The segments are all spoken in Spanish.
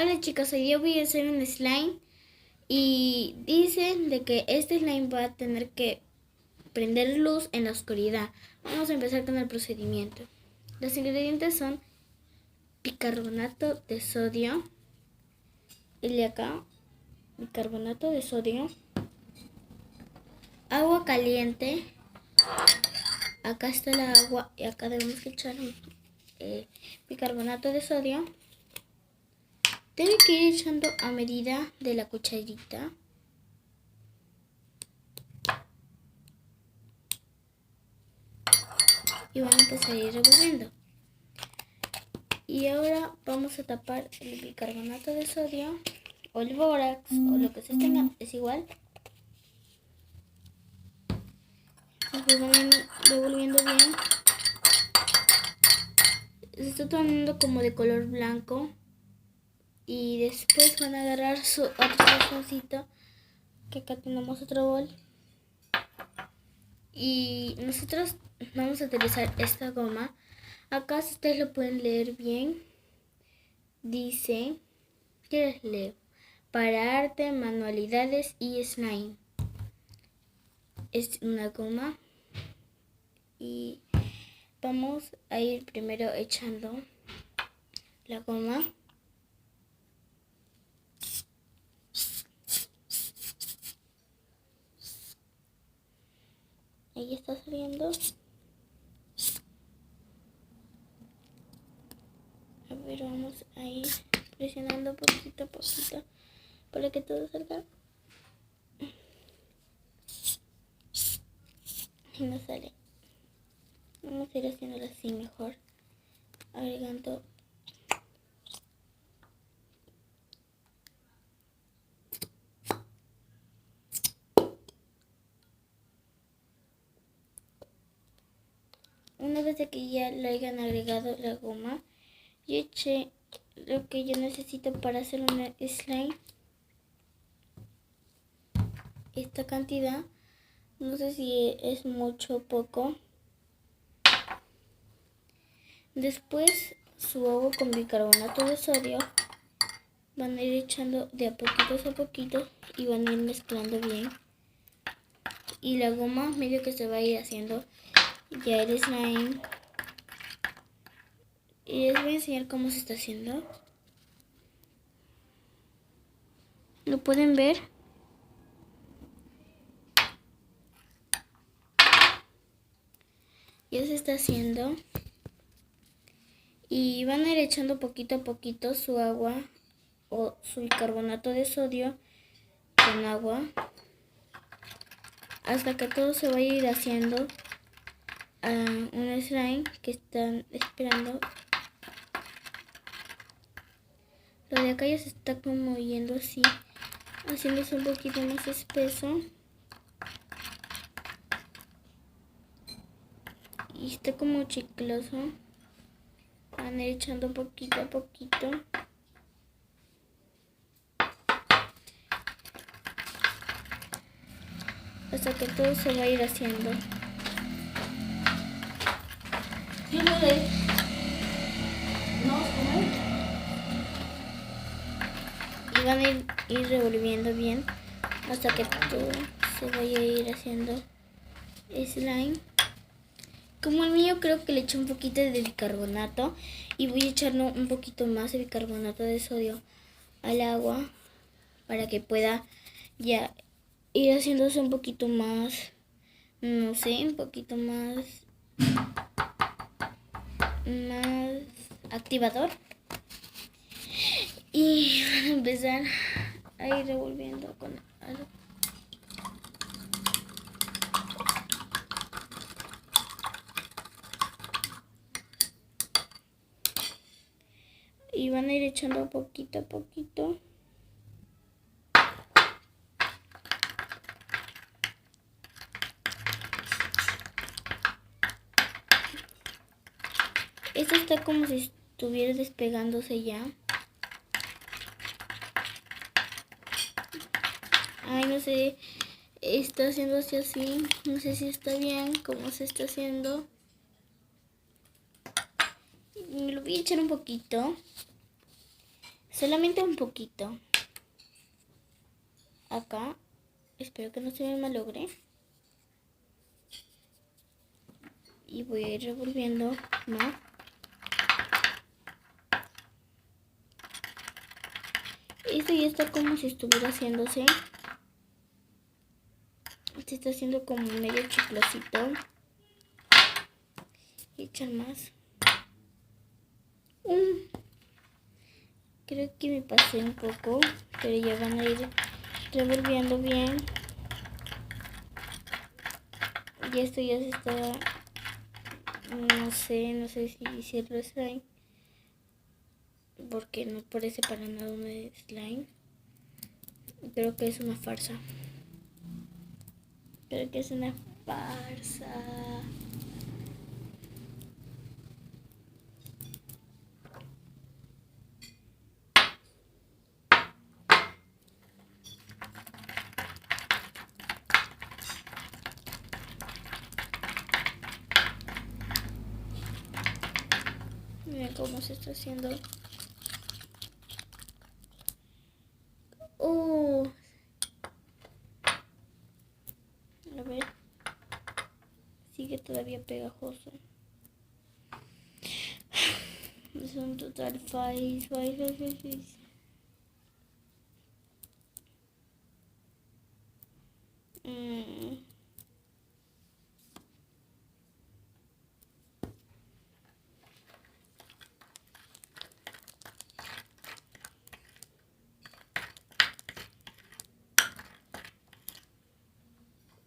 Hola chicos, hoy día voy a hacer un slime y dicen de que este slime va a tener que prender luz en la oscuridad. Vamos a empezar con el procedimiento. Los ingredientes son bicarbonato de sodio, el de acá, bicarbonato de sodio, agua caliente, acá está el agua y acá debemos echar bicarbonato de sodio. Debe que ir echando a medida de la cucharita. Y van a empezar a ir revolviendo. Y ahora vamos a tapar el bicarbonato de sodio o el bórax o lo que se tenga, es igual. Después van revolviendo bien. Se está tornando como de color blanco. Y después van a agarrar su otro tazoncito, que acá tenemos otro bol. Y nosotros vamos a utilizar esta goma. Acá, si ustedes lo pueden leer bien, dice, ¿qué les leo? Para arte, manualidades y slime. Es una goma. Y vamos a ir primero echando la goma. Ahí está saliendo. A ver, vamos a ir presionando poquito a poquito para que todo salga. Y no sale. Vamos a ir haciéndolo así mejor. Agregando una vez que ya le hayan agregado la goma, y eché lo que yo necesito para hacer una slime. Esta cantidad, no sé si es mucho o poco. Después su agua con bicarbonato de sodio. Van a ir echando de a poquitos y van a ir mezclando bien. Y la goma medio que se va a ir haciendo ya el slime. Y les voy a enseñar cómo se está haciendo. ¿Lo pueden ver? Ya se está haciendo. Y van a ir echando poquito a poquito su agua o su bicarbonato de sodio con agua hasta que todo se va a ir haciendo un slime que están esperando. Lo de acá ya se está como yendo así, haciéndose un poquito más espeso. Y está como chicloso. Van a ir echando poquito a poquito. Hasta que todo se va a ir haciendo. Y van a ir revolviendo bien hasta que todo se vaya a ir haciendo slime. Como el mío, creo que le eché un poquito de bicarbonato y voy a echarle un poquito más de bicarbonato de sodio al agua para que pueda ya ir haciéndose un poquito más, no sé, un poquito más activador. Y van a empezar a ir revolviendo con algo. Y van a ir echando poquito a poquito. Esto está como si estuviera despegándose ya. Ay, no sé, está haciendo así. No sé si está bien cómo se está haciendo. Me lo voy a echar un poquito. Solamente un poquito. Acá. Espero que no se me malogre. Y voy a ir revolviendo más. Esto ya está como si estuviera haciéndose. Se está haciendo como medio chiclosito. Y echar más. Creo que me pasé un poco, pero ya van a ir revolviendo bien. Y esto ya se está, no sé si hicieron slime, porque no parece para nada un slime. Creo que es una farsa. Miren cómo se está haciendo. A ver. Sigue todavía pegajoso. Es un total face.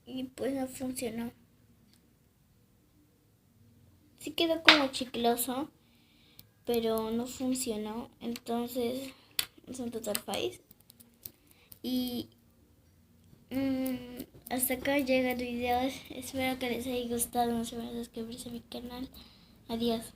Y pues no funcionó. Sí quedó como chicloso, pero no funcionó. Entonces es un total face. Y hasta acá llega el video. Espero que les haya gustado. No se olviden suscribirse a mi canal. Adiós.